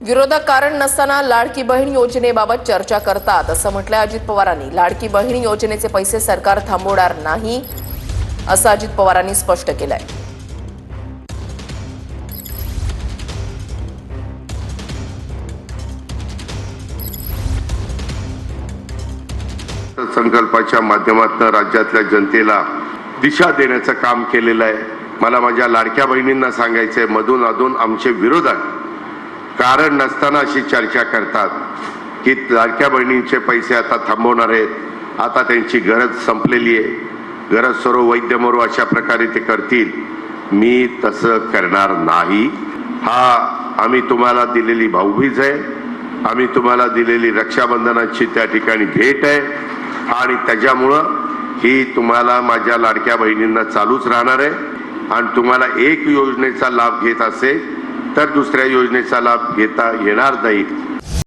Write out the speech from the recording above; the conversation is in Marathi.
विरोधक कारण नसताना लाडकी बहीण योजनेबाबत चर्चा करतात असं म्हटलंय अजित पवारांनी। लाडकी बहीण योजनेचे पैसे सरकार थांबवणार नाही असं अजित पवारांनी स्पष्ट केलंय। संकल्पाच्या माध्यमातून राज्यातल्या जनतेला दिशा देण्याचं काम केलेलं आहे। मला माझ्या लाडक्या बहिणींना सांगायचंय, मधून अधून आमचे विरोधक कारण नसताना अशी चर्चा करतात की लाडक्या बहिणींचे पैसे आता थांबवणार आहेत, आता त्यांची गरज संपलेली आहे, गरज सर्व वैद्य मरो अशा प्रकारे ते करतील। मी तसं करणार नाही। हा आम्ही तुम्हाला दिलेली भाऊबीज आहे, आम्ही तुम्हाला दिलेली रक्षाबंधनाची त्या ठिकाणी भेट आहे आणि त्याच्यामुळं ही तुम्हाला माझ्या लाडक्या बहिणींना चालूच राहणार आहे। आणि तुम्हाला एक योजनेचा लाभ घेत असेल तर दुसऱ्या योजनेचा लाभ घेता येणार नाही।